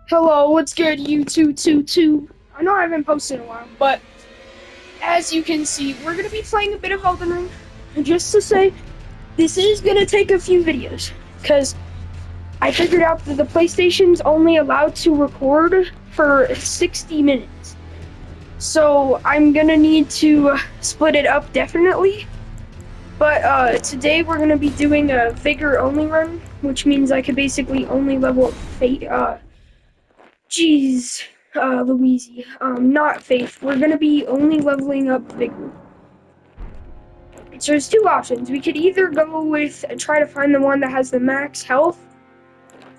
Hello, what's good, you two? I know I haven't posted in a while, but as you can see, we're gonna be playing a bit of Elden Ring. And just to say, this is gonna take a few videos, because I figured out that the PlayStation's only allowed to record for 60 minutes. So I'm gonna need to split it up definitely. But today we're gonna be doing a vigor only run, which means I could basically only level up Jeez, Louise, not Faith. We're gonna be only leveling up Vigor. So there's two options. We could either go with try to find the one that has the max health,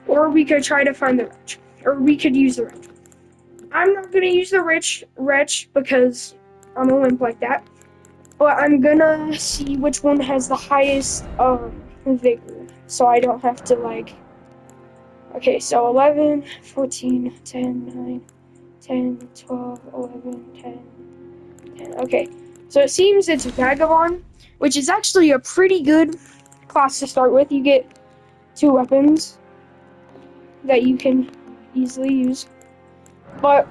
or we could try to find the wretch, or we could use the wretch. I'm not gonna use the wretch because I'm a wimp like that. But I'm gonna see which one has the highest vigor, so I don't have to like. Okay, so 11, 14, 10, 9, 10, 12, 11, 10. Okay, so it seems it's Vagabond, which is actually a pretty good class to start with. You get two weapons that you can easily use. But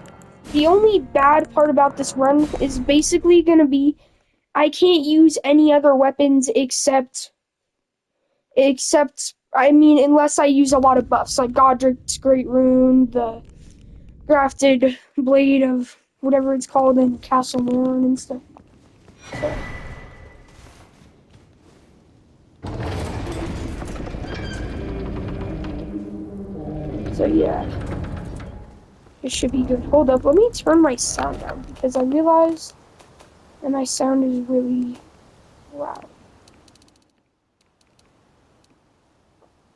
the only bad part about this run is basically going to be I can't use any other weapons except I mean unless I use a lot of buffs like Godric's Great Rune, the grafted blade of whatever it's called in Castle Morn and stuff. So So yeah, it should be good. Hold up, let me turn my sound down because I realized that my sound is really loud.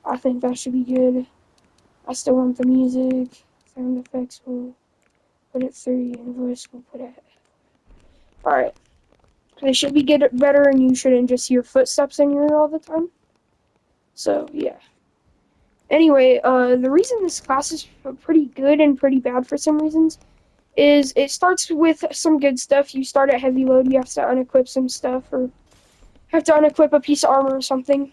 I think that should be good. I still want the music. Sound effects will put it 3 and voice will put it. Alright. It should be get better and you shouldn't just hear footsteps in your ear all the time. So yeah. Anyway, the reason this class is pretty good and pretty bad for some reasons is it starts with some good stuff. You start at heavy load, you have to unequip some stuff or have to unequip a piece of armor or something.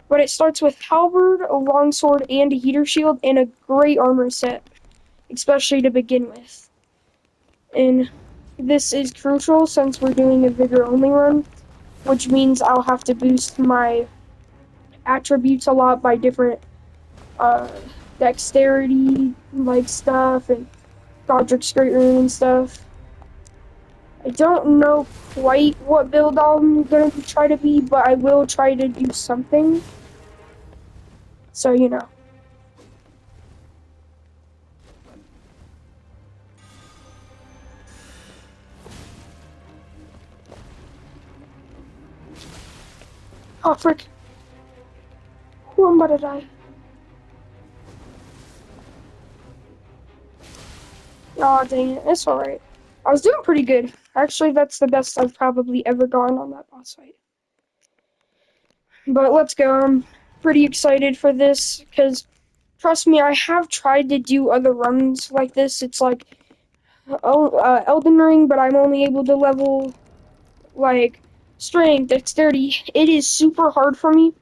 But it starts with halberd, a longsword, and a heater shield, and a great armor set, especially to begin with. And this is crucial since we're doing a vigor only run, which means I'll have to boost my attributes a lot by different uh, dexterity like stuff and Godric's Great Rune and stuff. I don't know quite what build I'm gonna try to be, but I will try to do something. So you know. Oh frick! Who am I to die? Oh dang it! It's all right. I was doing pretty good. Actually, that's the best I've probably ever gone on that boss fight. But let's go. I'm pretty excited for this because trust me, I have tried to do other runs like this. It's like Elden Ring, but I'm only able to level like strength, dexterity. It is super hard for me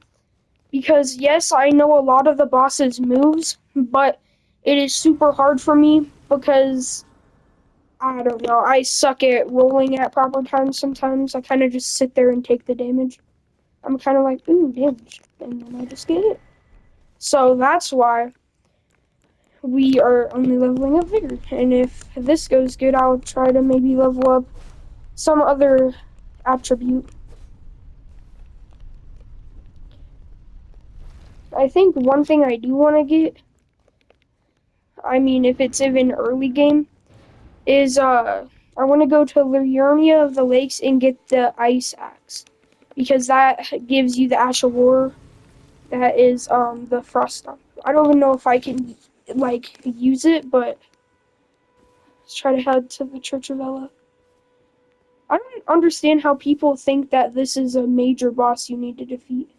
because yes, I know a lot of the boss's moves, but it is super hard for me because I don't know. I suck at rolling at proper times sometimes. I kind of just sit there and take the damage. I'm kind of like, ooh, damage. And then I just get it. So that's why we are only leveling up Vigor. And if this goes good, I'll try to maybe level up some other attribute. I think one thing I do want to get, I mean, if it's even early game, is I want to go to Liurnia of the Lakes and get the Ice Axe. Because that gives you the Ash of War. That is the Frost Stomp. I don't even know if I can like use it, but let's try to head to the Church of Ella. I don't understand how people think that this is a major boss you need to defeat.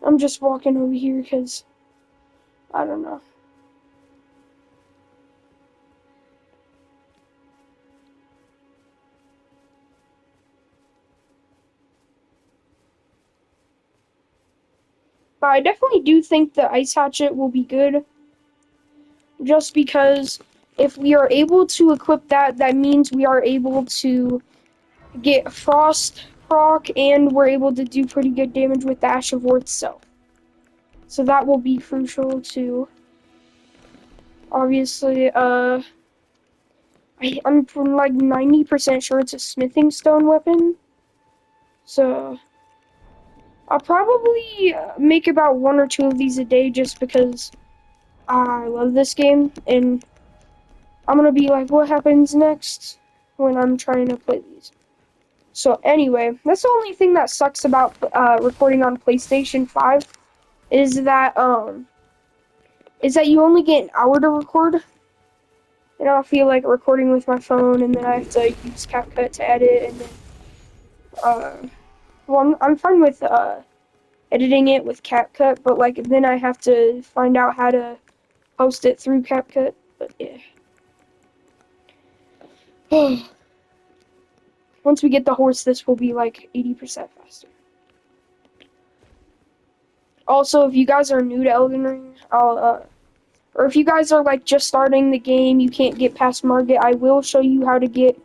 I'm just walking over here because I don't know. But I definitely do think the ice hatchet will be good, just because if we are able to equip that, that means we are able to get frost proc, and we're able to do pretty good damage with the Ash of War itself. So that will be crucial too. Obviously, I'm like 90% sure it's a smithing stone weapon. So I'll probably make about 1 or 2 of these a day, just because I love this game, and I'm gonna be like, what happens next when I'm trying to play these? So anyway, that's the only thing that sucks about recording on PlayStation 5 is that you only get an hour to record. And I feel like recording with my phone, and then I have to use CapCut to edit, and then uh, well, I'm fine with editing it with CapCut, but like then I have to find out how to post it through CapCut. But yeah. Once we get the horse, this will be like 80% faster. Also, if you guys are new to Elden Ring, or if you guys are like just starting the game, you can't get past Margit, I will show you how to get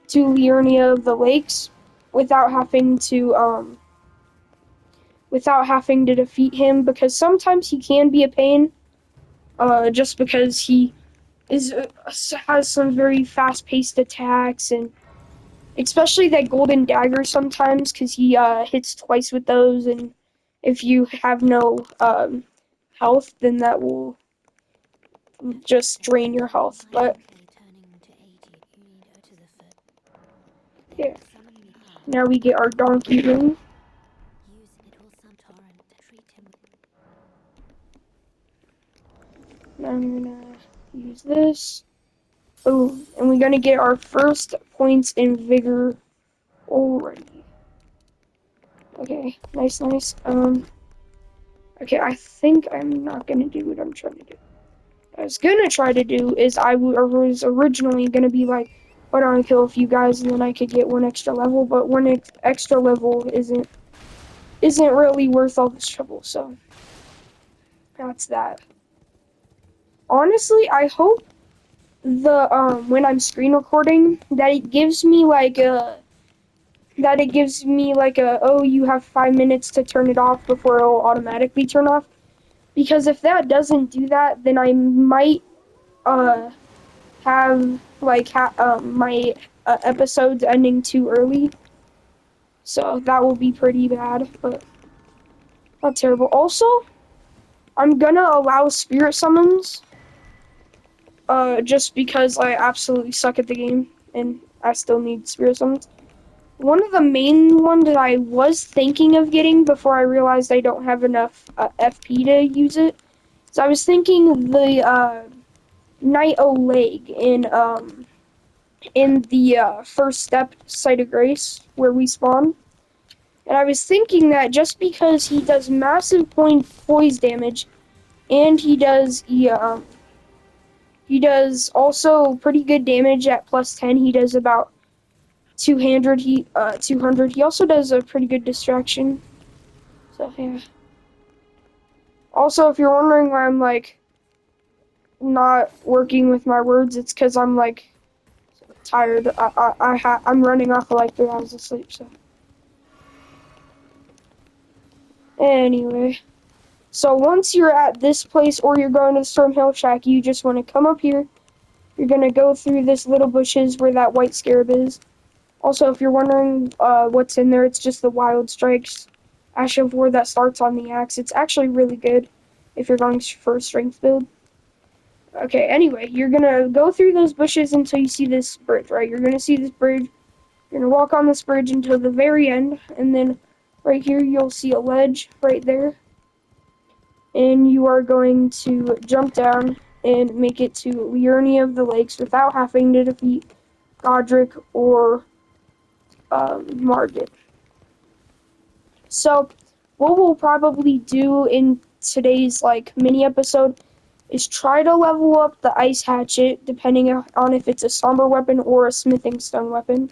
to Liurnia of the Lakes without having to defeat him, because sometimes he can be a pain, just because he is has some very fast-paced attacks, and especially that golden dagger sometimes, because he hits twice with those, and if you have no health, then that will just drain your health. But yeah, now we get our donkey ring. Now I'm gonna use this. Oh, and we're gonna get our first points in vigor already. Okay, nice, nice. Okay, I think I'm not gonna do what I'm trying to do. What I was gonna try to do is I was originally gonna be like, why don't I kill a few guys and then I could get 1 extra level, but 1 extra level isn't really worth all this trouble, so that's that. Honestly, I hope the when I'm screen recording that it gives me like a oh, you have 5 minutes to turn it off before it'll automatically turn off. Because if that doesn't do that, then I might uh have like my episodes ending too early. So that will be pretty bad, but not terrible. Also, I'm gonna allow spirit summons, just because I absolutely suck at the game and I still need spirit summons. One of the main ones that I was thinking of getting before I realized I don't have enough FP to use it, so I was thinking the Knight Oleg in the first step site of grace where we spawn. And I was thinking that just because he does massive poise damage, and he does also pretty good damage at +10. He does about 200. 200. He also does a pretty good distraction. So yeah. Also, if you're wondering why I'm like not working with my words, it's because I'm like tired. I'm running off of like 3 hours of sleep. So anyway, so once you're at this place or you're going to the Storm Hill Shack, you just want to come up here. You're gonna go through this little bushes where that white scarab is. Also, if you're wondering what's in there, it's just the Wild Strikes Ash of War that starts on the axe. It's actually really good if you're going for a strength build. Okay, anyway, you're gonna go through those bushes until you see this bridge, right? You're gonna see this bridge. You're gonna walk on this bridge until the very end, and then right here you'll see a ledge right there. And you are going to jump down and make it to Liurnia of the Lakes without having to defeat Godric or Margit. So, what we'll probably do in today's like mini episode is try to level up the ice hatchet, depending on if it's a somber weapon or a smithing stone weapon.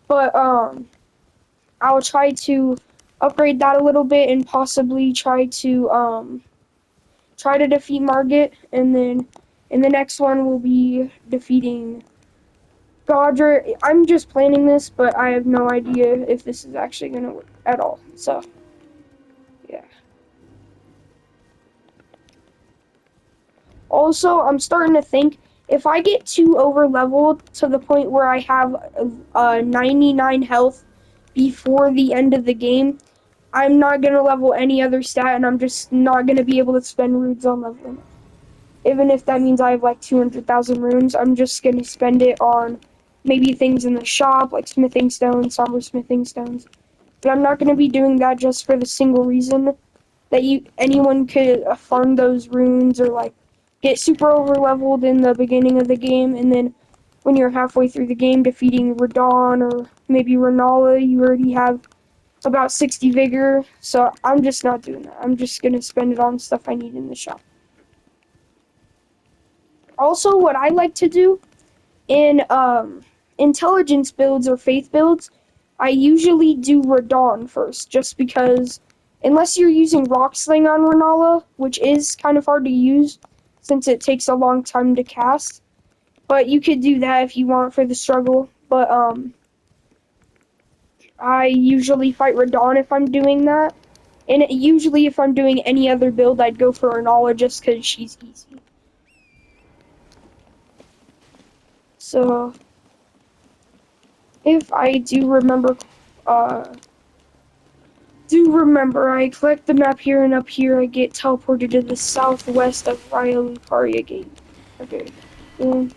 But I'll try to upgrade that a little bit and possibly try to defeat Margit, and then in the next one we'll be defeating Godric. I'm just planning this, but I have no idea if this is actually gonna work at all. So yeah. Also, I'm starting to think if I get too over leveled to the point where I have 99 health before the end of the game, I'm not gonna level any other stat, and I'm just not gonna be able to spend runes on leveling. Even if that means I have like 200,000 runes, I'm just gonna spend it on maybe things in the shop like smithing stones, somber smithing stones. But I'm not gonna be doing that just for the single reason that anyone could farm those runes or like get super over leveled in the beginning of the game, and then when you're halfway through the game defeating Radon or maybe Renala, you already have about 60 vigor. So I'm just not doing that. I'm just gonna spend it on stuff I need in the shop. Also, what I like to do in intelligence builds or faith builds, I usually do Radon first, just because unless you're using Rock Sling on Renala, which is kind of hard to use since it takes a long time to cast, but you could do that if you want for the struggle. But I usually fight Radon if I'm doing that, and usually if I'm doing any other build, I'd go for Renala just because she's easy. So if I uh, do remember, I collect the map here, and up here I get teleported to the southwest of Ryaluparia Gate. Okay. Um,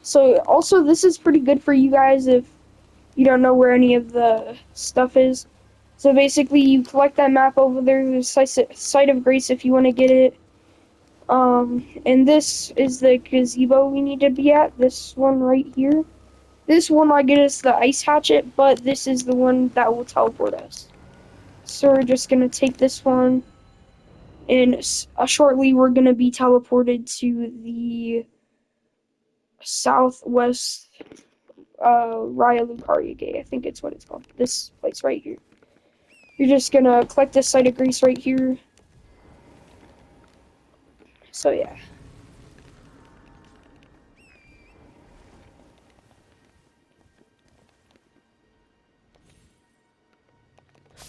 so also this is pretty good for you guys if you don't know where any of the stuff is. So basically you collect that map over there, there's Site of Grace if you want to get it. And this is the gazebo we need to be at, this one right here. This one I get us the ice hatchet, but this is the one that will teleport us. So we're just gonna take this one, and shortly we're gonna be teleported to the southwest Raya Lucaria Gate. I think it's what it's called. This place right here. You're just gonna collect this site of grease right here. So yeah.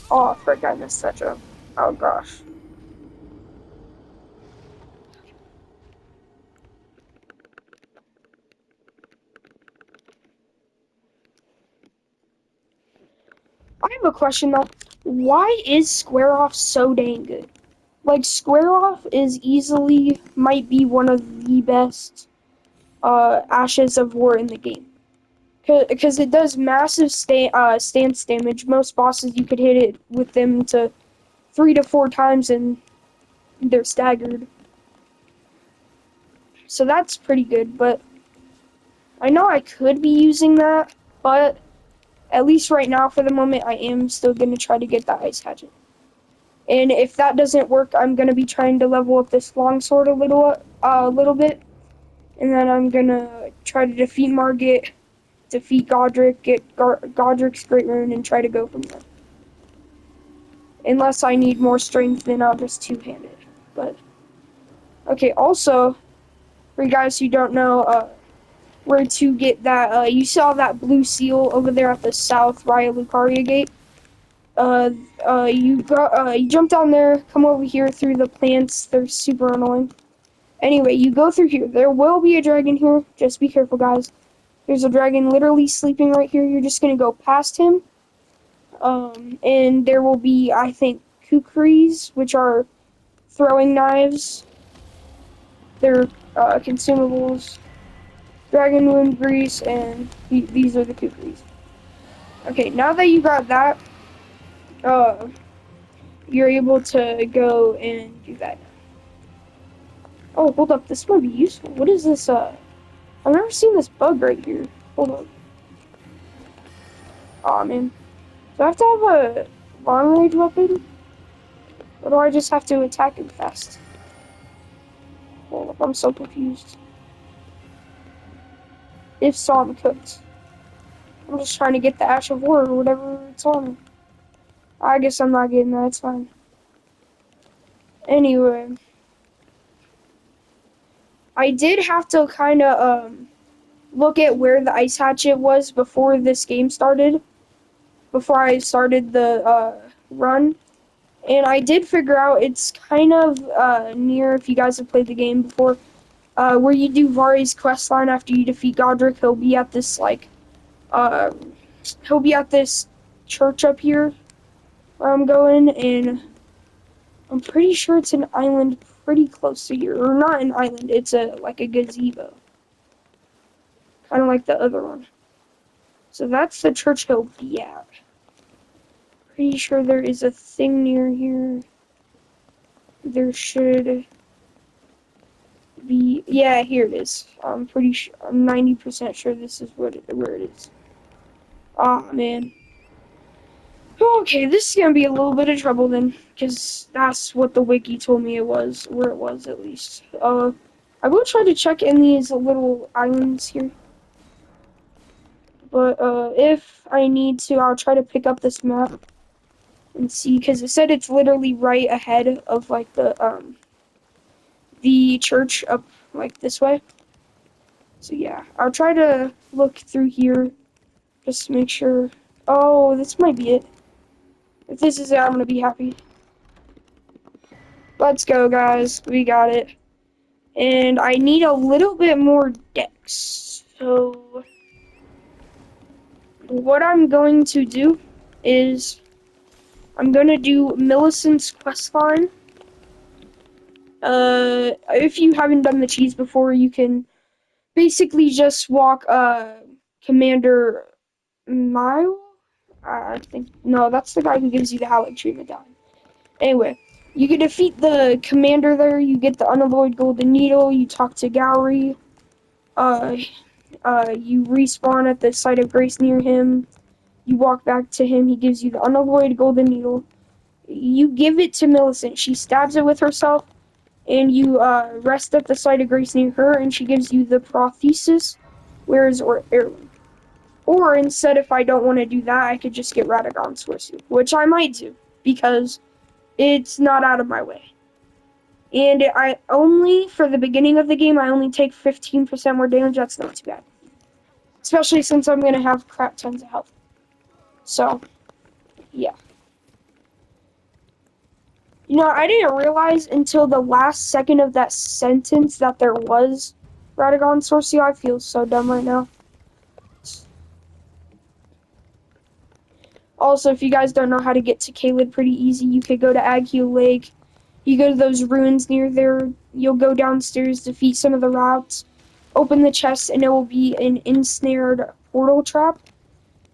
Oh, I forgot I missed that jump. Oh gosh. I have a question though. Why is Square Off so dang good? Like Square Off is easily might be one of the best Ashes of War in the game. Because it does massive stance damage. Most bosses you could hit it with them to 3 to 4 times and they're staggered. So that's pretty good, but I know I could be using that, but at least right now for the moment I am still going to try to get that ice hatchet. And if that doesn't work, I'm going to be trying to level up this longsword a little bit, and then I'm going to try to defeat Margit, defeat Godric, get Godric's Great Rune, and try to go from there. Unless I need more strength, then I'll just two-hand it. But okay, also, for you guys who don't know where to get that, you saw that blue seal over there at the south Raya Lucaria Gate. You jump down there, come over here through the plants. They're super annoying. Anyway, you go through here. There will be a dragon here. Just be careful, guys. There's a dragon literally sleeping right here. You're just gonna go past him. And there will be, I think, kukris, which are throwing knives. They're consumables. Dragon wound grease, and these are the kukris. Okay, now that you got that, uh, you're able to go and do that. Oh, hold up, this might be useful. What is this, I've never seen this bug right here. Hold on. Aw, man. Do I have to have a long range weapon? Or do I just have to attack him fast? Hold up, I'm so confused. if Psalm cooked. I'm just trying to get the Ash of War or whatever it's on. I guess I'm not getting that, it's fine. Anyway. I did have to kind of look at where the ice hatchet was before this game started. Before I started the run. And I did figure out it's kind of near, if you guys have played the game before, where you do Vari's quest line after you defeat Godric. He'll be at this, like, uh, he'll be at this church up here where I'm going, and I'm pretty sure it's an island pretty close to here. Or not an island, it's like a gazebo. Kind of like the other one. So that's the church he'll be at. Pretty sure there is a thing near here. There should be, yeah, here it is. I'm pretty sure, I'm 90% sure this is where it is. Ah, man. Okay, this is gonna be a little bit of trouble then, because that's what the wiki told me it was, where it was at least. I will try to check in these little islands here. But, if I need to, I'll try to pick up this map and see, because it said it's literally right ahead of, like, the church up, like, this way. So, yeah, I'll try to look through here just to make sure. Oh, this might be it. If this is it, I'm gonna be happy. Let's go, guys. We got it. And I need a little bit more decks. So, what I'm going to do is I'm gonna do Millicent's questline. If you haven't done the cheese before, you can basically just walk, Commander Mile? I think, no, that's the guy who gives you the Halleck Tree medallion. Anyway, you can defeat the commander there, you get the unalloyed golden needle, you talk to Gowry, uh, you respawn at the site of grace near him, you walk back to him, he gives you the unalloyed golden needle, you give it to Millicent, she stabs it with herself, and you, rest at the site of grace near her, and she gives you the prothesis, where's or heirloom. Or instead, if I don't want to do that, I could just get Radagon Swordsuit, which I might do, because it's not out of my way. And I only, for the beginning of the game, I only take 15% more damage. That's not too bad. Especially since I'm going to have crap tons of health. So, yeah. You know, I didn't realize until the last second of that sentence that there was Radagon Swordsuit. I feel so dumb right now. Also, if you guys don't know how to get to Caelid pretty easy, you could go to Agheel Lake. You go to those ruins near there. You'll go downstairs, defeat some of the routes, open the chest, and it will be an ensnared portal trap.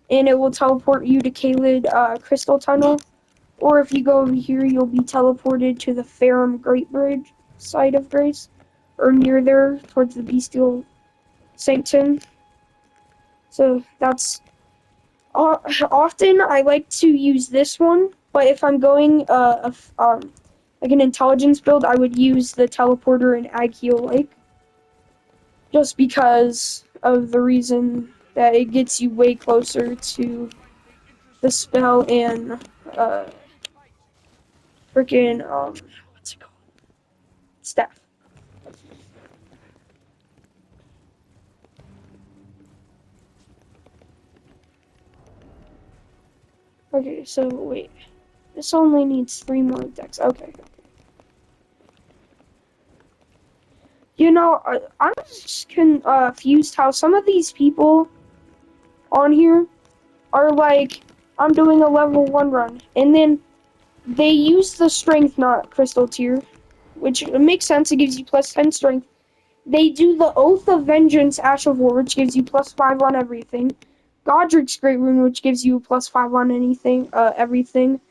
And it will teleport you to Caelid Crystal Tunnel. Or if you go over here, you'll be teleported to the Farum Great Bridge site of Grace. Or near there, towards the Bestial Sanctum. So that's... often I like to use this one, but if I'm going like an intelligence build, I would use the teleporter in Agheel Lake. Just because of the reason that it gets you way closer to the spell and freaking what's it called? Staff. Okay, so wait. This only needs 3 more decks. Okay. You know, I'm just confused how some of these people on here are like, I'm doing a level 1 run, and then they use the strength, not crystal tier, which makes sense, it gives you plus 10 strength. They do the Oath of Vengeance Ash of War, which gives you plus 5 on everything. Godric's Great Rune, which gives you plus 5 on anything, everything.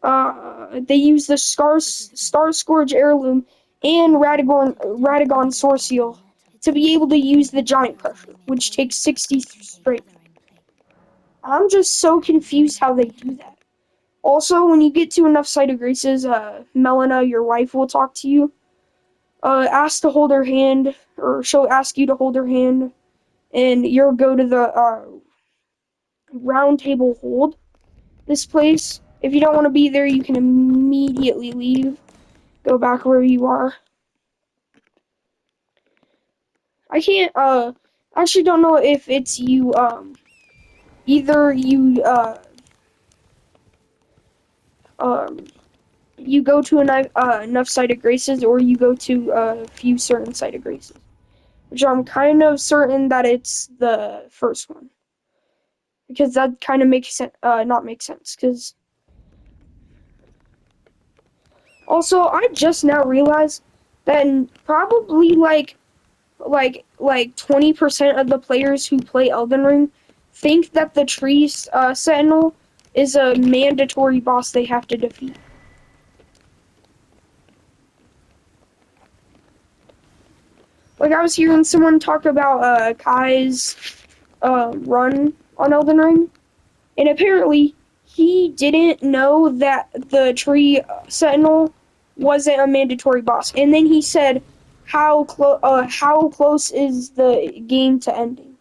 They use the Star Scourge Heirloom and Radagon Source Seal to be able to use the Giant Crusher, which takes 60 strength. I'm just so confused how they do that. Also, when you get to enough Site of Graces, Melina, your wife, will talk to you. Ask to hold her hand, or she'll ask you to hold her hand, and you'll go to the round table hold this place. If you don't want to be there, you can immediately leave. Go back where you are. I can't, actually don't know if it's you, either um, you go to enough site of graces, or you go to a few certain site of graces. Which I'm kind of certain that it's the first one. Because that kind of makes sense, not make sense, because also I just now realized that probably like 20% of the players who play Elden Ring think that the tree sentinel is a mandatory boss they have to defeat. Like I was hearing someone talk about Kai's run on Elden Ring, and apparently he didn't know that the tree sentinel wasn't a mandatory boss. And then he said, how close is the game to ending?"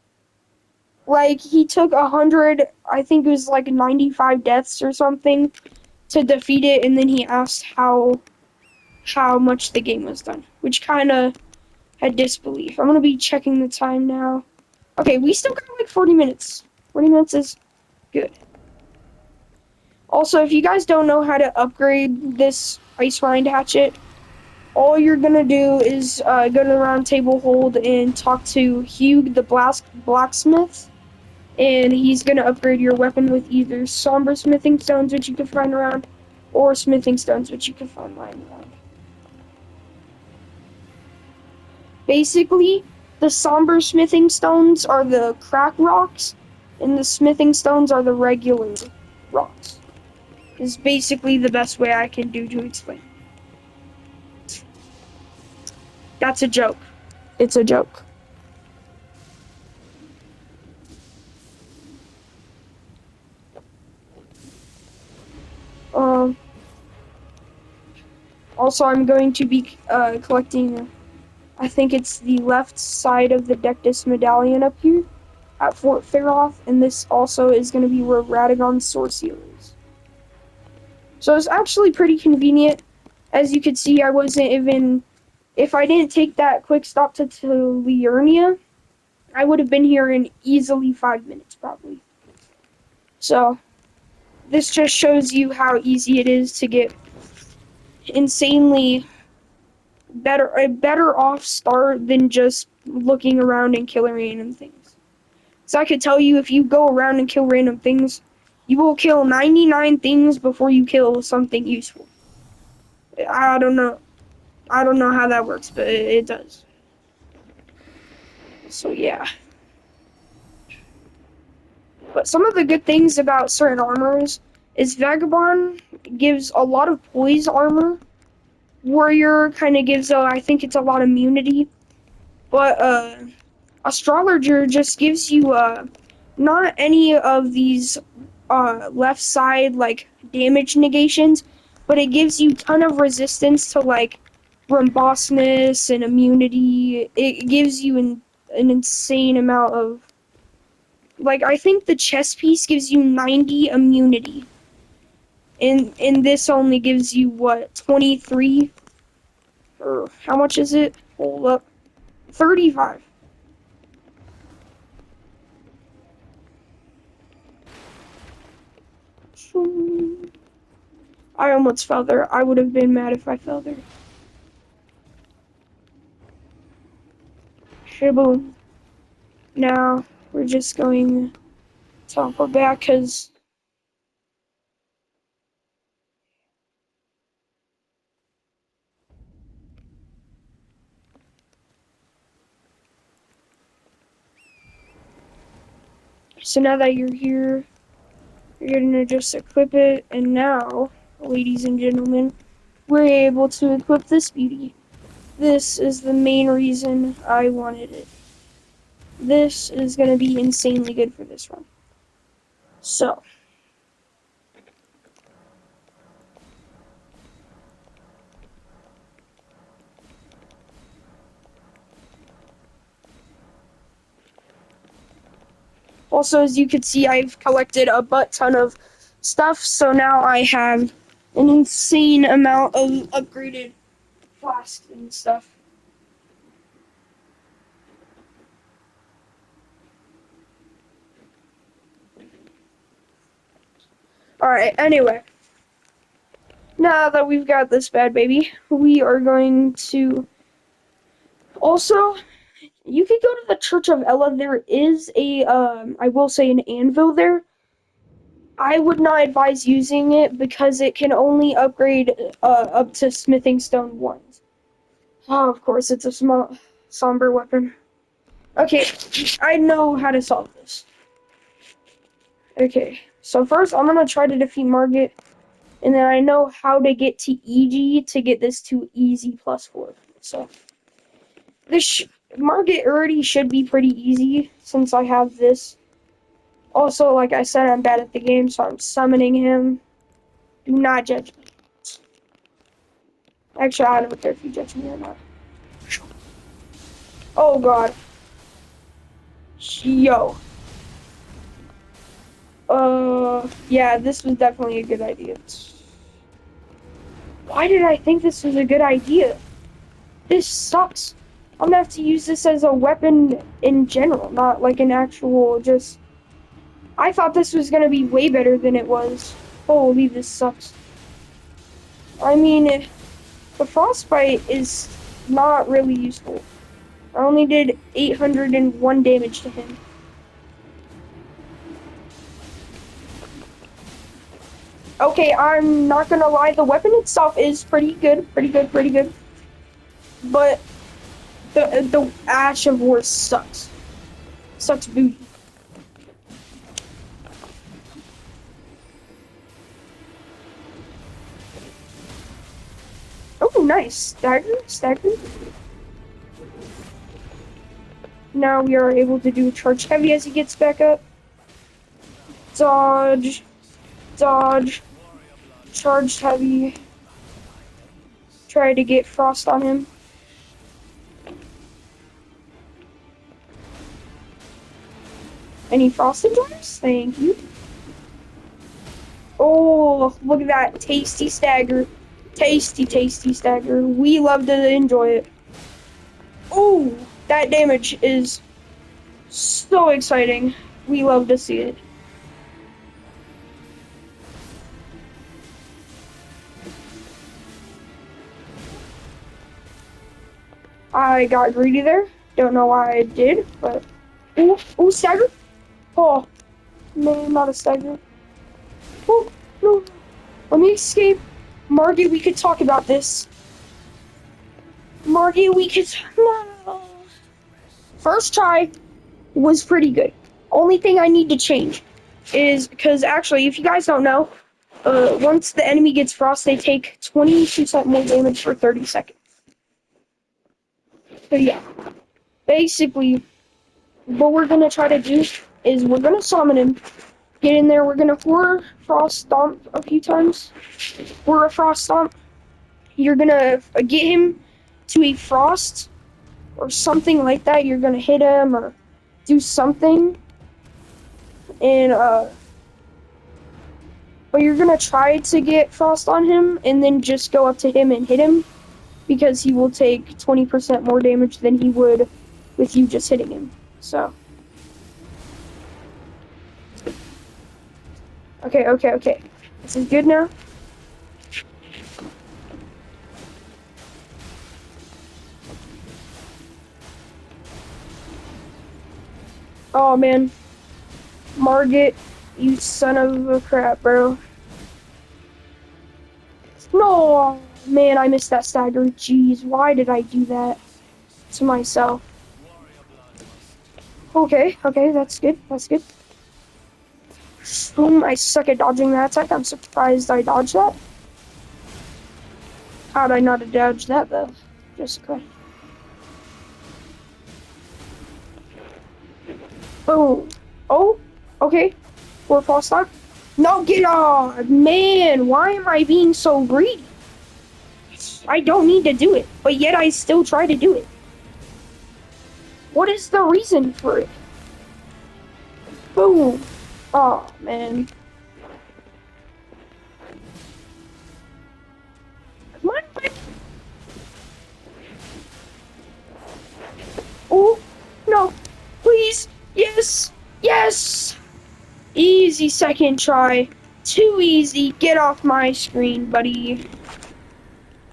Like he took 100, I think it was like 95 deaths or something to defeat it, and then he asked how much the game was done, which kind of had disbelief. I'm gonna be checking the time now. Okay, we still got like 40 minutes. 40 minutes is good. Also, if you guys don't know how to upgrade this ice rind hatchet, all you're gonna do is go to the round table hold and talk to Hugh the blacksmith, and he's gonna upgrade your weapon with either somber smithing stones, which you can find around, or smithing stones, which you can find lying around. Basically, the somber smithing stones are the crack rocks, and the smithing stones are the regular rocks. Is basically the best way I can do to explain. That's a joke. It's a joke. Um, Also, I'm going to be collecting, I think it's the left side of the Dectus medallion up here at Fort Faroth, and this also is going to be where Radagon's source seal is. So it's actually pretty convenient. As you can see, I wasn't even, if I didn't take that quick stop to Liurnia, I would have been here in easily 5 minutes, probably. So, this just shows you how easy it is to get insanely a better off start than just looking around and killing random things. So I could tell you, if you go around and kill random things, you will kill 99 things before you kill something useful. I don't know. I don't know how that works, but it does. So yeah. But some of the good things about certain armors is Vagabond gives a lot of poise armor. Warrior kind of gives, I think it's a lot of immunity. But Astrologer just gives you not any of these left side like damage negations, but it gives you ton of resistance to like rumbousness and immunity. It gives you an insane amount of, like, I think the chest piece gives you 90 immunity. And this only gives you what, 23? Or how much is it? Hold up. 35. I almost fell there. I would have been mad if I fell there. Shaboom. Now, we're just going to topple back, because so now that you're here, you're going to just equip it, and now, ladies and gentlemen, we're able to equip this beauty. This is the main reason I wanted it. This is going to be insanely good for this run. So, Also, as you can see, I've collected a butt ton of stuff, so now I have an insane amount of upgraded flasks and stuff. Alright, anyway. Now that we've got this bad baby, we are going to... Also, you could go to the Church of Ella. There is a, I will say, an anvil there. I would not advise using it because it can only upgrade up to smithing stone 1. Oh, of course, it's a small, somber weapon. Okay, I know how to solve this. Okay, so first I'm gonna try to defeat Margit, and then I know how to get to EG to get this to easy +4. So, this Margit already should be pretty easy since I have this. Also, like I said, I'm bad at the game, so I'm summoning him. Do not judge me. Actually, I don't care if you judge me or not. Oh god. Yo. Yeah, this was definitely a good idea. Why did I think this was a good idea? This sucks. I'm gonna have to use this as a weapon in general, not like an actual just... I thought this was gonna be way better than it was. Holy, this sucks. I mean, the frostbite is not really useful. I only did 801 damage to him. Okay, I'm not gonna lie, the weapon itself is pretty good, pretty good. But the Ash of War sucks. Sucks booty. Oh, nice. Stagger. Now we are able to do charge heavy as he gets back up. Dodge. Charged heavy. Try to get frost on him. Any frosted jars? Thank you. Oh, look at that tasty stagger. Tasty stagger. We love to enjoy it. Oh, that damage is so exciting. We love to see it. I got greedy there. Don't know why I did, but... Ooh, stagger. Oh, no, not a stagger. Oh, no. Let me escape. Margie, we could talk about this. Margie, we could... No. First try was pretty good. Only thing I need to change is... Because actually, if you guys don't know, once the enemy gets frost, they take 20% more damage for 30 seconds. So yeah. Basically, what we're gonna try to do is we're gonna summon him. Get in there, we're gonna Horror Frost Stomp a few times. Horror Frost Stomp. You're gonna get him to a frost or something like that. You're gonna hit him or do something. And, but you're gonna try to get frost on him and then just go up to him and hit him because he will take 20% more damage than he would with you just hitting him. So. Okay. This is good now. Oh, man. Margit, you son of a crap, bro. No, man, I missed that stagger. Jeez, why did I do that to myself? Okay, that's good. I suck at dodging that attack. I'm surprised I dodged that. How'd I not dodge that, though? Just quick. Boom. Oh, okay. We're false start. No, get off! Man, why am I being so greedy? I don't need to do it, but yet I still try to do it. What is the reason for it? Boom. Oh, man. Come on. Oh, no. Please. Yes. Yes. Easy second try. Too easy. Get off my screen, buddy.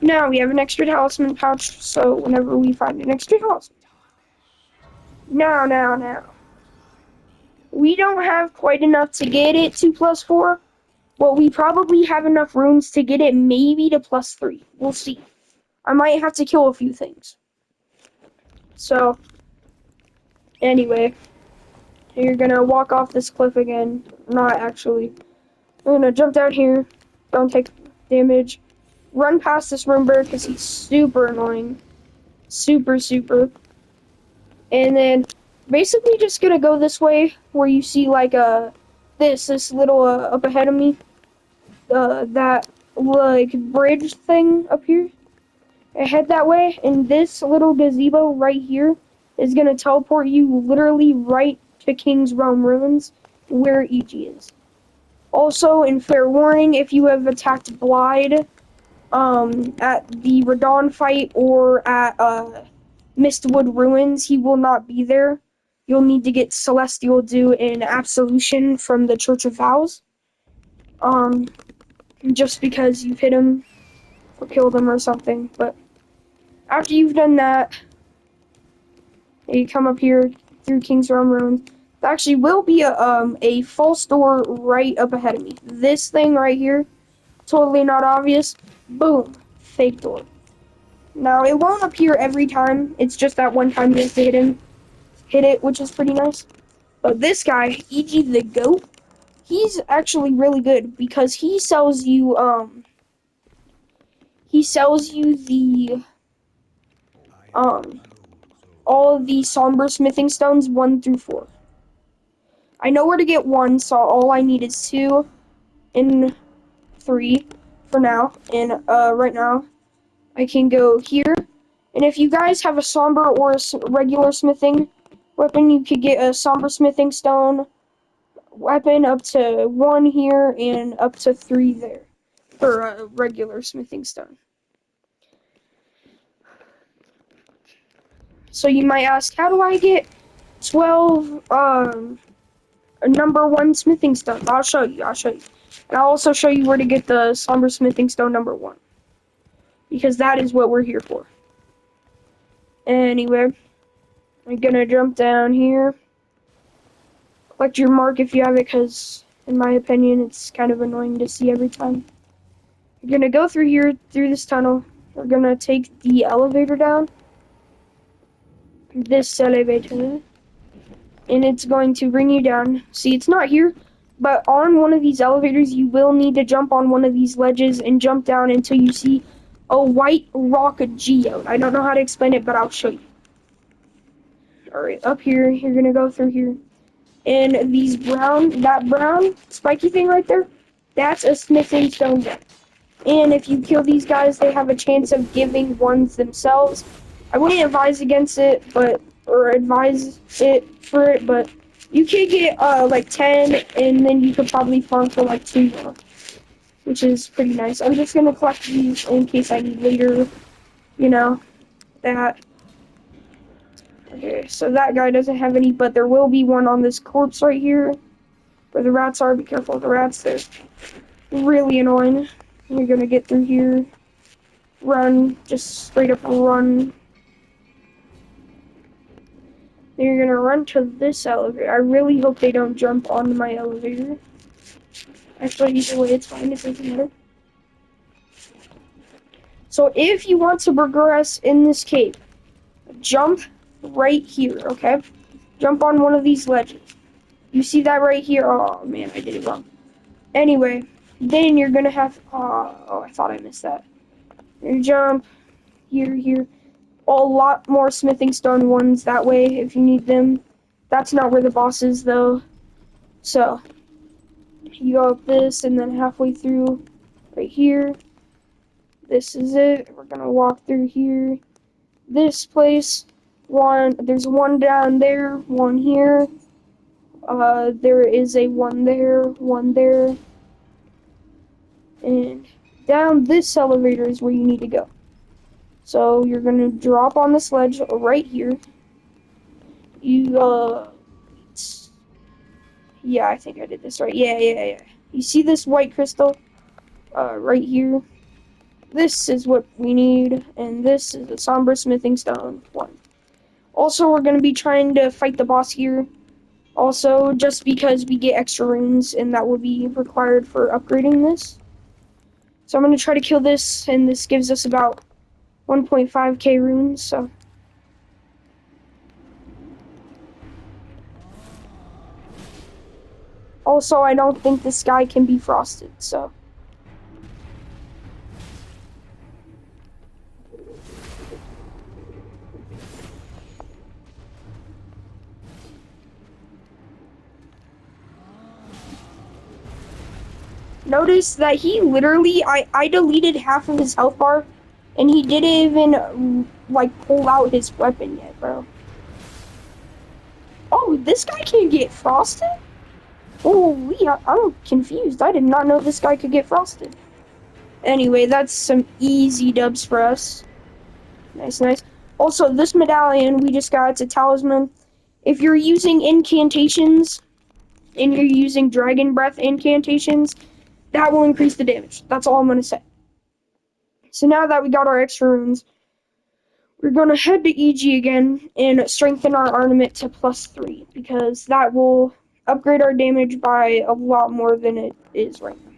Now we have an extra talisman pouch, so whenever we find an extra talisman. Now. We don't have quite enough to get it to +4. Well, we probably have enough runes to get it maybe to +3. We'll see. I might have to kill a few things. So, anyway, you're gonna walk off this cliff again. Not actually. I'm gonna jump down here. Don't take damage. Run past this room bird because he's super annoying. Super. And then basically just gonna go this way where you see like this little up ahead of me. That like bridge thing up here. I head that way, and this little gazebo right here is gonna teleport you literally right to King's Realm Ruins, where EG is. Also, in fair warning, if you have attacked Blide, at the Radon fight or at Mistwood Ruins, he will not be there. You'll need to get Celestial Dew and Absolution from the Church of Vows. Just because you've hit him or killed him or something, but after you've done that, you come up here through King's Realm Ruins. There actually will be a false door right up ahead of me. This thing right here, totally not obvious. Boom, fake door. Now it won't appear every time. It's just that one time you have to hit it, which is pretty nice. But this guy, E.G. the Goat, he's actually really good because he sells you the um all of the somber smithing stones 1 through 4. I know where to get 1, so all I need is 2 and 3 for now. And right now I can go here. And if you guys have a somber or a regular smithing weapon, you could get a somber smithing stone weapon up to 1 here and up to 3 there for a regular smithing stone. So you might ask, how do I get 12 number 1 smithing stone? I'll show you. And I'll also show you where to get the somber smithing stone number 1. Because that is what we're here for. Anyway, I'm gonna jump down here. Collect your mark if you have it, because in my opinion it's kind of annoying to see every time. You're gonna go through here, through this tunnel. We're gonna take the elevator down. This elevator. And it's going to bring you down. See, it's not here, but on one of these elevators, you will need to jump on one of these ledges and jump down until you see a white rock geode. I don't know how to explain it, but I'll show you. Alright, up here, you're gonna go through here. And that brown spiky thing right there, that's a smithing stone gem. And if you kill these guys, they have a chance of giving ones themselves. I wouldn't advise against it, or advise it for it, but you could get like 10, and then you could probably farm for like 2 more, which is pretty nice. I'm just gonna collect these in case I need later, that. Okay, so that guy doesn't have any, but there will be one on this corpse right here, where the rats are. Be careful of the rats, they're really annoying. You're gonna get through here, run, just straight up run. Then you're gonna run to this elevator. I really hope they don't jump onto my elevator. Actually, either way, it's fine, it doesn't matter. So if you want to progress in this cave, jump right here, okay? Jump on one of these ledges. You see that right here? Oh man, I did it wrong. Anyway, then you're gonna have, oh, I thought I missed that. You jump here. A lot more smithing stone ones that way if you need them. That's not where the boss is though. So, you go up this and then halfway through right here. This is it. We're gonna walk through here. This place, there's one down there, one here, There is a one there, and down this elevator is where you need to go. So you're gonna drop on the sledge right here. You, yeah, I think I did this right. Yeah. You see this white crystal? Right here? This is what we need, and this is a somber smithing stone one. Also, we're gonna be trying to fight the boss here. Also, just because we get extra runes, and that will be required for upgrading this. So I'm gonna try to kill this, and this gives us about 1.5k runes, so. Also, I don't think this guy can be frosted, so. Notice that he literally, I deleted half of his health bar, and he didn't even, like, pull out his weapon yet, bro. Oh, this guy can't get frosted? Holy, I'm confused. I did not know this guy could get frosted. Anyway, that's some easy dubs for us. Nice. Also, this medallion we just got, it's a talisman. If you're using incantations, and you're using dragon breath incantations, that will increase the damage. That's all I'm going to say. So now that we got our extra runes, we're going to head to EG again and strengthen our armament to +3, because that will upgrade our damage by a lot more than it is right now.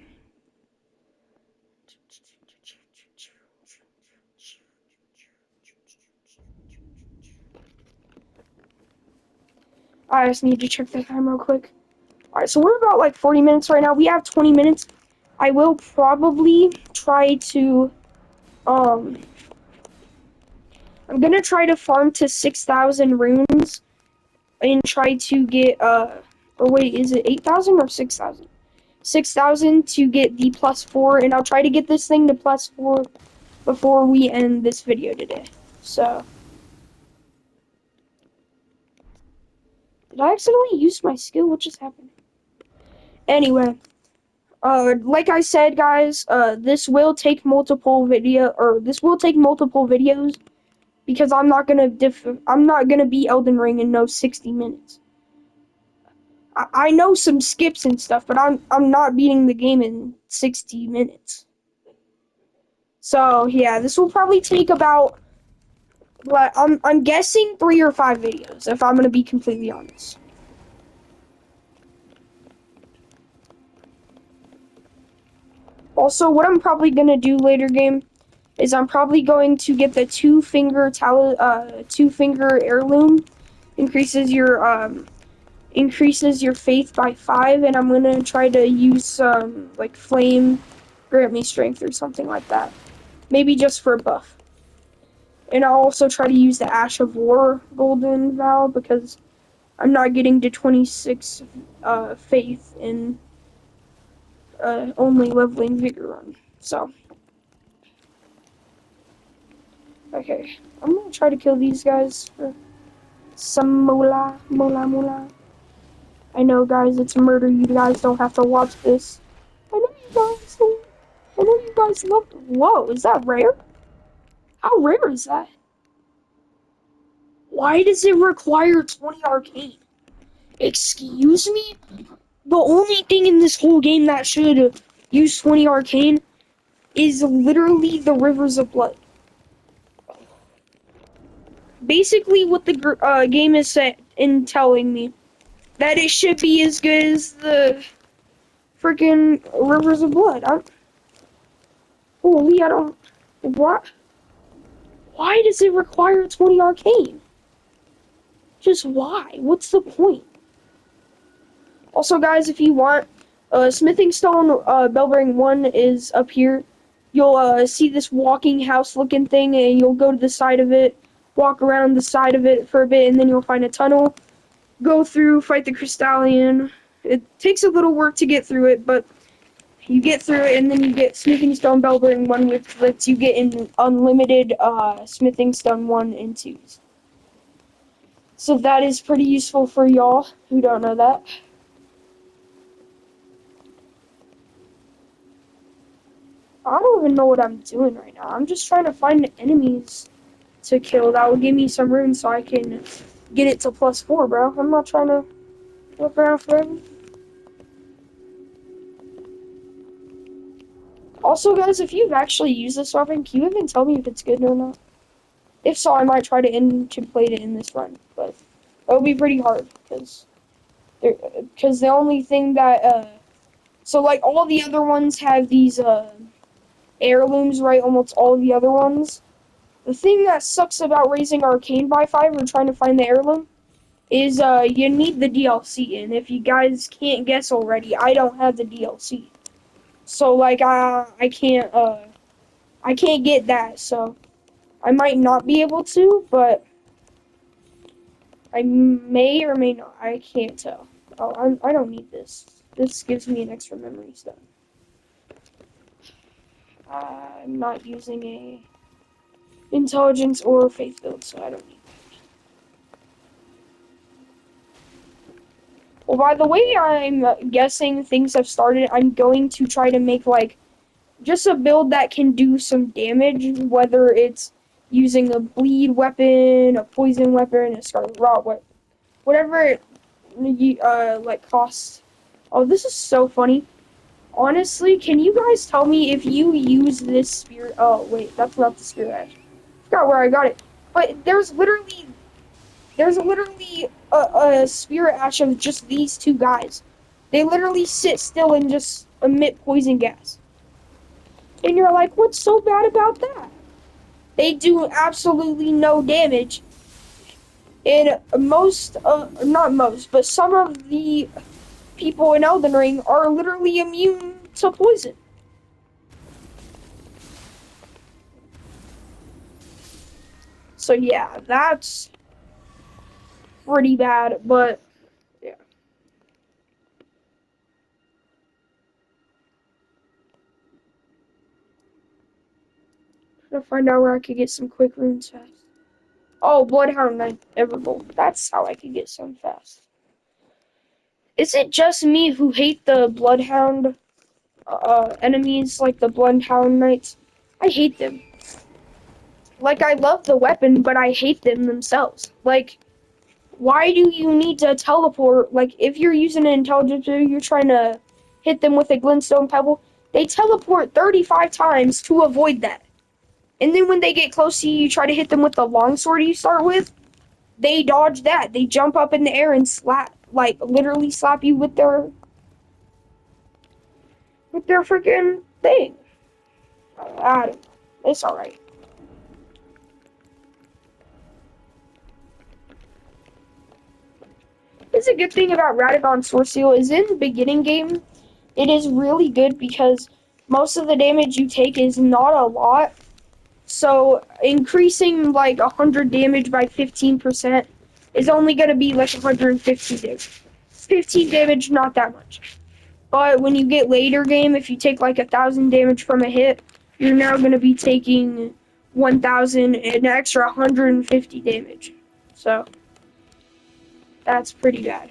I just need to check the time real quick. Alright, so we're about like 40 minutes right now. We have 20 minutes. I will probably try to, I'm gonna try to farm to 6,000 runes and try to get, or wait, is it 8,000 or 6,000? 6,000 to get the +4, and I'll try to get this thing to +4 before we end this video today. So, did I accidentally use my skill? What just happened? Anyway, like I said, guys, this will take multiple videos, because I'm not gonna beat Elden Ring in no 60 minutes. I know some skips and stuff, but I'm not beating the game in 60 minutes. So yeah, this will probably take about, what, I'm guessing 3 or 5 videos, if I'm gonna be completely honest. Also, what I'm probably gonna do later game is I'm probably going to get the two-finger heirloom. Increases your faith by 5, and I'm gonna try to use like flame, grant me strength or something like that. Maybe just for a buff. And I'll also try to use the Ash of War golden vow, because I'm not getting to 26 faith in only leveling vigor run. So, okay, I'm gonna try to kill these guys for some mola. I know, guys, it's murder. You guys don't have to watch this. I know you guys love. Whoa, is that rare? How rare is that? Why does it require 20 arcane? Excuse me? The only thing in this whole game that should use 20 arcane is literally the Rivers of Blood. Basically, what the game is set in telling me, that it should be as good as the freaking Rivers of Blood. Holy, I don't. What? Why does it require 20 arcane? Just why? What's the point? Also, guys, if you want, Smithing Stone Bellring 1 is up here. You'll see this walking house looking thing, and you'll go to the side of it, walk around the side of it for a bit, and then you'll find a tunnel. Go through, fight the Crystallian. It takes a little work to get through it, but you get through it, and then you get Smithing Stone Bellring 1, which lets you get in unlimited Smithing Stone 1 and 2s. So that is pretty useful for y'all who don't know that. I don't even know what I'm doing right now. I'm just trying to find enemies to kill that will give me some runes so I can get it to +4, bro. I'm not trying to look around forever. Also, guys, if you've actually used this weapon, can you even tell me if it's good or not? If so, I might try to contemplate it in this run, but that would be pretty hard because the only thing that so like all the other ones have these heirlooms, right? Almost all of the other ones. The thing that sucks about raising Arcane by 5 or trying to find the heirloom is you need the DLC, and if you guys can't guess already, I don't have the DLC. So like I can't get that, so I might not be able to, but I may or may not. I can't tell. Oh, I don't need this. This gives me an extra memory stone. I'm not using a intelligence or faith build, so I don't need. Well, by the way, I'm guessing things have started. I'm going to try to make like just a build that can do some damage, whether it's using a bleed weapon, a poison weapon, a scarlet rot weapon, whatever it like costs. Oh, this is so funny. Honestly, can you guys tell me if you use this spirit? Oh wait, that's not the spirit ash. I forgot where I got it. But there's literally a spirit ash of just these two guys. They literally sit still and just emit poison gas. And you're like, what's so bad about that? They do absolutely no damage. And not most, but some of the people in Elden Ring are literally immune to poison. So yeah, that's pretty bad, but yeah. I'm gonna find out where I could get some quick runes fast. Oh, Bloodhound Knight Evergold. That's how I could get some fast. Is it just me who hate the Bloodhound enemies, like the Bloodhound Knights? I hate them. Like, I love the weapon, but I hate them themselves. Like, why do you need to teleport? Like, if you're using an intelligence, you're trying to hit them with a glintstone pebble, they teleport 35 times to avoid that. And then when they get close to you, you try to hit them with the longsword you start with, they dodge that. They jump up in the air and slap, like, literally slap you with their freaking thing. I don't know. It's alright. It's a good thing about Radagon Sword Seal is in the beginning game, it is really good because most of the damage you take is not a lot. So increasing like 100 damage by 15% is only going to be like 150 damage. 15 damage, not that much. But when you get later game, if you take like 1,000 damage from a hit, you're now going to be taking 1,000 and an extra 150 damage. So that's pretty bad.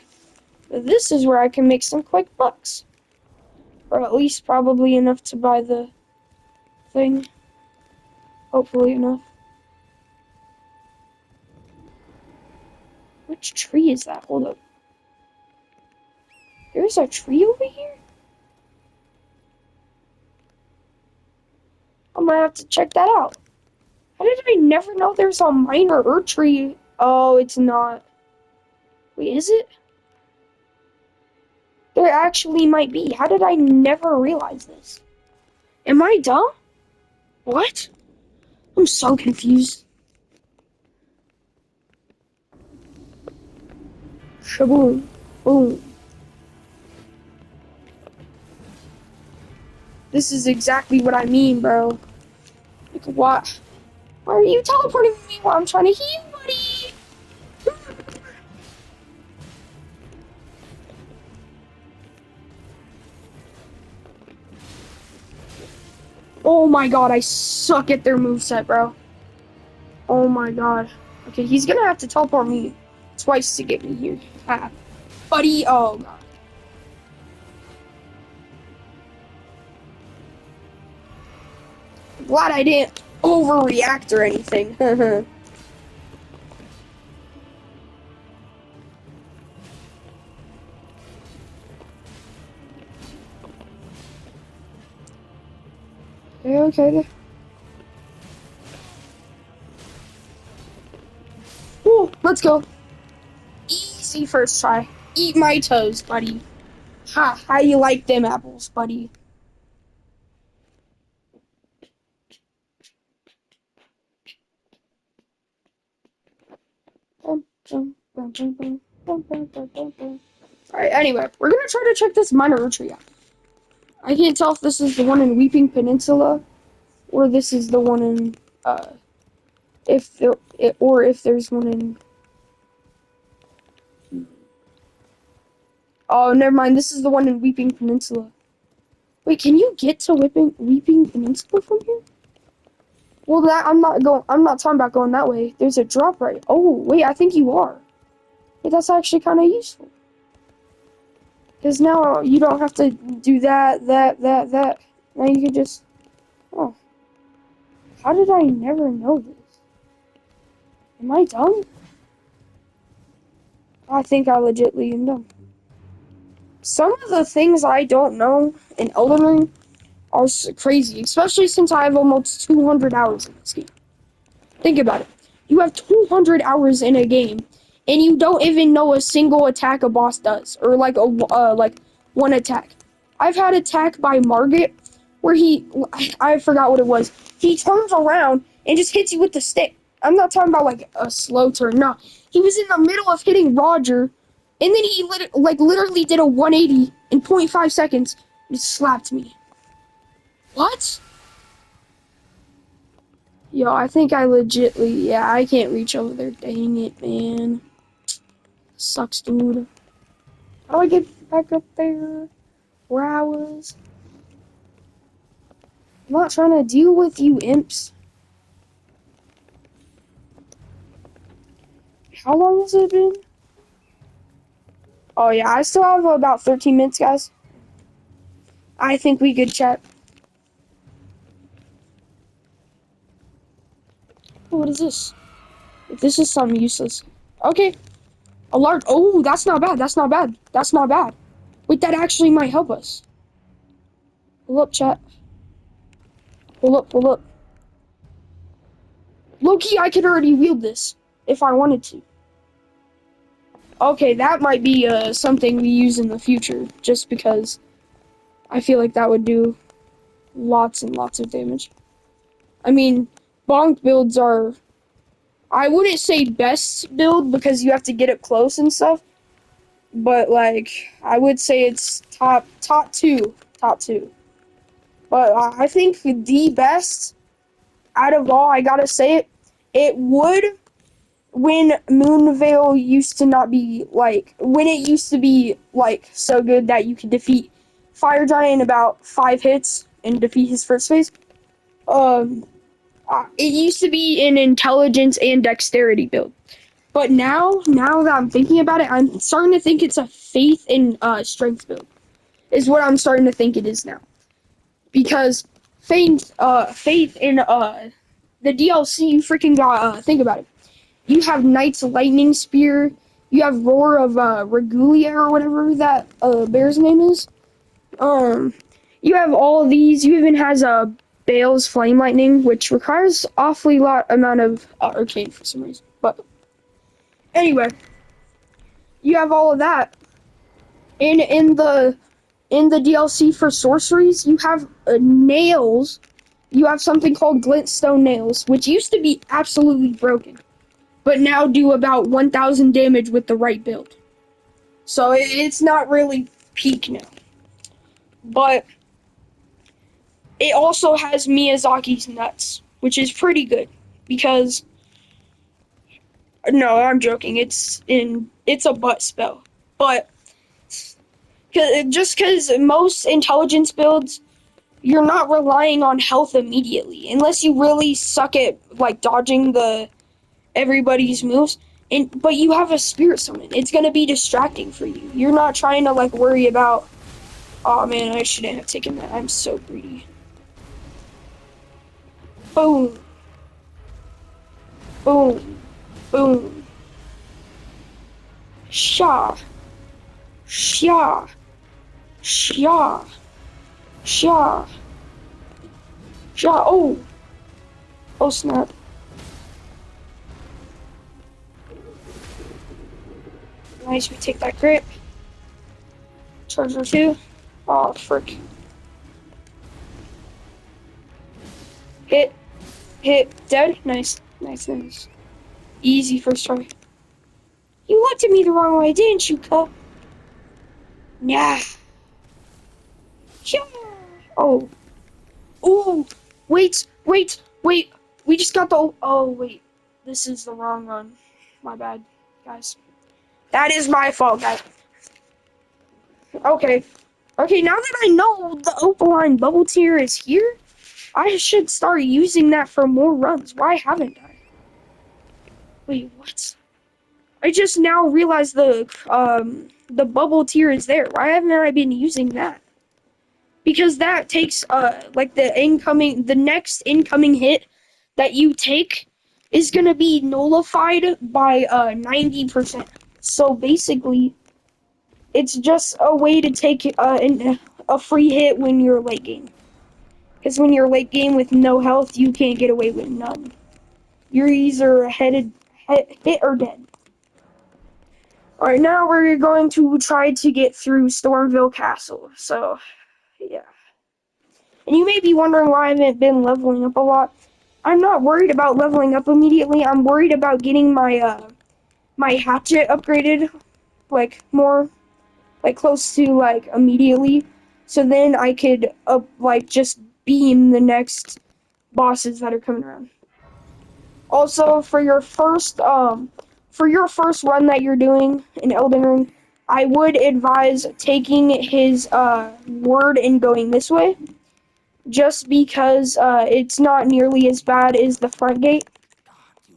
But this is where I can make some quick bucks. Or at least probably enough to buy the thing. Hopefully enough. Which tree is that? Hold up. There's a tree over here? I might have to check that out. How did I never know there's a minor Earth tree? Oh, it's not. Wait, is it? There actually might be. How did I never realize this? Am I dumb? What? I'm so confused. Shaboom. Boom. This is exactly what I mean, bro. Like, what? Why are you teleporting me while I'm trying to heal, buddy? Oh my god, I suck at their moveset, bro. Oh my god. Okay, he's gonna have to teleport me twice to get me here. Ah, buddy, oh god. Glad I didn't overreact or anything. Okay. Ooh, let's go. Easy first try. Eat my toes, buddy. Ha, how you like them apples, buddy? Alright, anyway, we're gonna try to check this minor tree out. I can't tell if this is the one in Weeping Peninsula or this is the one in if there's one in oh, never mind, this is the one in Weeping Peninsula. Wait, can you get to Weeping Peninsula from here? Well, that I'm not talking about going that way. There's a drop right. Oh, wait, I think you are. Yeah, that's actually kind of useful. Because now you don't have to do that. Now you can just... Oh. How did I never know this? Am I dumb? I think I legitly am dumb. Some of the things I don't know in Elden Ring are crazy, especially since I have almost 200 hours in this game. Think about it. You have 200 hours in a game, and you don't even know a single attack a boss does, or like one attack. I've had attack by Margit where I forgot what it was. He turns around and just hits you with the stick. I'm not talking about like a slow turn. No, he was in the middle of hitting Roger, and then he literally did a 180 in 0.5 seconds. And slapped me. What? Yo, I think I legitly, yeah, I can't reach over there. Dang it, man. Sucks, dude. How do I get back up there where I was? I'm not trying to deal with you imps. How long has it been? Oh, yeah, I still have about 13 minutes, guys. I think we could chat. Oh, what is this? This is something useless. Okay. Alert. Oh, that's not bad. That's not bad. That's not bad. Wait, that actually might help us. Pull up, chat. Pull up, pull up. Low-key, I could already wield this if I wanted to. Okay, that might be something we use in the future, just because I feel like that would do lots and lots of damage. I mean, bonk builds are... I wouldn't say best build because you have to get it close and stuff, but like, I would say it's top two. Top two. But I think the best out of all, I gotta say it would... when Moonveil used to not be, like, when it used to be, like, so good that you could defeat Fire Giant in about 5 hits and defeat his first phase, it used to be an intelligence and dexterity build. But now that I'm thinking about it, I'm starting to think it's a faith and strength build, is what I'm starting to think it is now. Because faith in the DLC, you freaking got, think about it. You have Knight's Lightning Spear. You have Roar of Regulia or whatever that bear's name is. You have all of these. You even has Bale's Flame Lightning, which requires awfully lot amount of arcane for some reason. But anyway, you have all of that. And in the DLC for sorceries, you have nails. You have something called Glintstone Nails, which used to be absolutely broken, but now do about 1,000 damage with the right build. So it's not really peak now. But it also has Miyazaki's nuts, which is pretty good because... No, I'm joking. It's a butt spell. But just because most intelligence builds, you're not relying on health immediately unless you really suck at like dodging everybody's moves. But you have a spirit summon. It's gonna be distracting for you. You're not trying to like worry about, oh man, I shouldn't have taken that. I'm so greedy. Boom. Boom. Boom. Sha. Sha. Sha. Sha. Sha. Oh. Oh snap. Nice, we take that grip. Charger 2. Oh, frick. Hit. Hit. Dead. Nice. Nice, nice. Easy first try. You looked at me the wrong way, didn't you, Cup? Nah. Yeah. Oh. Oh. Wait. Wait. Wait. We just got the... Oh, wait. This is the wrong one. My bad, guys. That is my fault, guys. Okay. Okay, now that I know the Opaline bubble tier is here, I should start using that for more runs. Why haven't I? Wait, what? I just now realized the bubble tier is there. Why haven't I been using that? Because that takes like the next incoming hit that you take is gonna be nullified by 90%. So basically, it's just a way to take a free hit when you're late game. Because when you're late game with no health, you can't get away with none. You're either hit or dead. Alright, now we're going to try to get through Stormville Castle. So, yeah. And you may be wondering why I haven't been leveling up a lot. I'm not worried about leveling up immediately. I'm worried about getting my hatchet upgraded, like, more, like, close to, like, immediately. So then I could, like, just beam the next bosses that are coming around. Also, for your first run that you're doing in Elden Ring, I would advise taking his word and going this way, just because it's not nearly as bad as the front gate.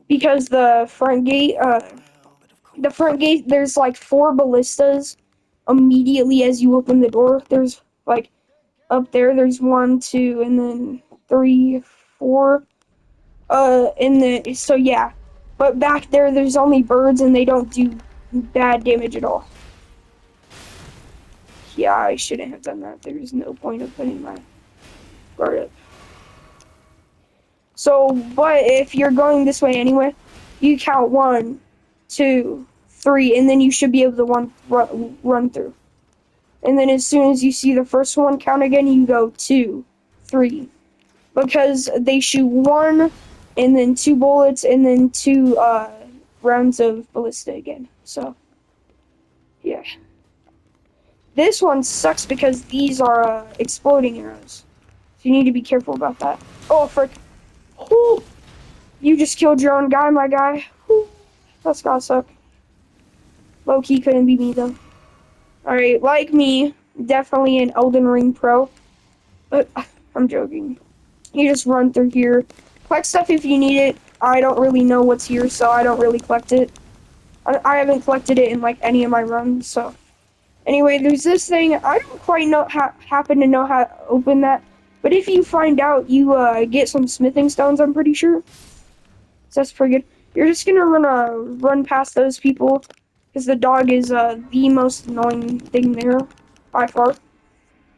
Because the front gate, there's like 4 ballistas immediately as you open the door. There's like up there, there's 1, 2, and then 3, 4. So yeah. But back there, there's only birds and they don't do bad damage at all. Yeah, I shouldn't have done that. There's no point of putting my guard up. So, but if you're going this way anyway, you count 1, 2, 3, and then you should be able to run through. And then as soon as you see the first one count again, you go 2, 3. Because they shoot 1, and then 2 bullets, and then 2 rounds of ballista again. So, yeah. This one sucks because these are exploding arrows. So you need to be careful about that. Oh, frick. Whew. You just killed your own guy, my guy. Whew. That's gotta suck. Low-key couldn't be me, though. Alright, like me, definitely an Elden Ring pro. But, I'm joking. You just run through here. Collect stuff if you need it. I don't really know what's here, so I don't really collect it. I haven't collected it in, like, any of my runs, so... Anyway, there's this thing. I don't quite happen to know how to open that. But if you find out, you get some smithing stones, I'm pretty sure. So that's pretty good. You're just gonna run past those people. Because the dog is the most annoying thing there, by far.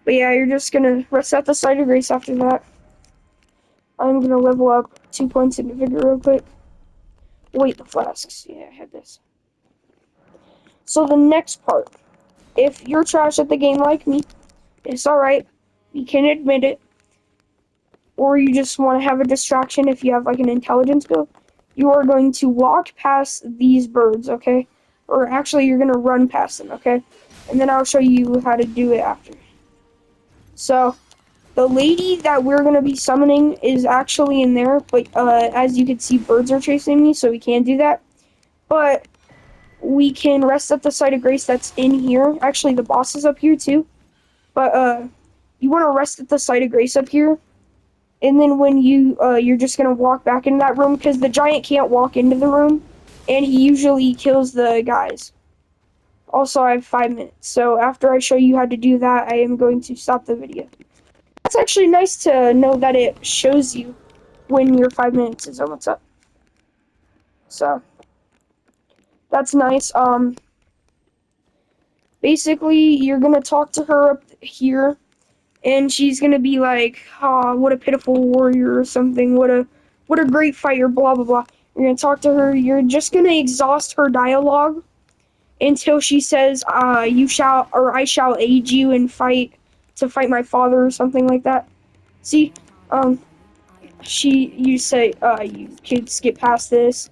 But yeah, you're just gonna reset the site of grace after that. I'm gonna level up 2 points into vigor real quick. Wait, the flasks. Yeah, I had this. So the next part. If you're trash at the game like me, it's alright. You can admit it. Or you just want to have a distraction if you have like an intelligence build. You are going to walk past these birds, okay? Or actually, you're going to run past them, okay? And then I'll show you how to do it after. So, the lady that we're going to be summoning is actually in there. But as you can see, birds are chasing me, so we can't do that. But we can rest at the site of grace that's in here. Actually, the boss is up here too. But you want to rest at the site of grace up here. And then when you're just gonna walk back into that room because the giant can't walk into the room. and he usually kills the guys. Also, I have 5 minutes, so after I show you how to do that, I am going to stop the video. It's actually nice to know that it shows you when your 5 minutes is almost up. So, that's nice. Basically, you're gonna talk to her up here, and she's gonna be like, "Ah, what a pitiful warrior," or something. What a great fighter." Blah blah blah. You're gonna talk to her. You're just gonna exhaust her dialogue until she says, "You shall, or I shall aid you in fight to fight my father," or something like that. See, um, you say, "You could skip past this."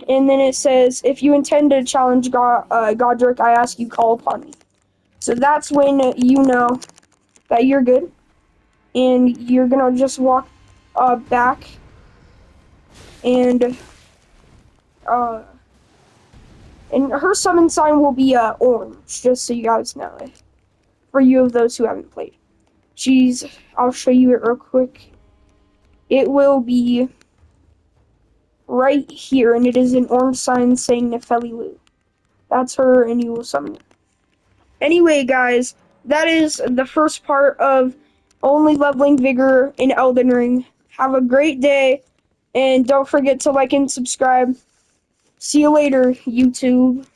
And then it says, "If you intend to challenge Godric, I ask you call upon me." So that's when you know that you're good, and you're gonna just walk back, and uh, and her summon sign will be orange, just so you guys know it. For you of those who haven't played, I'll show you it real quick. It will be right here, and it is an orange sign saying Nefeli Lu. That's her, and you will summon her. Anyway, guys, that is the first part of only leveling vigor in Elden Ring. Have a great day, and don't forget to like and subscribe. See you later, YouTube.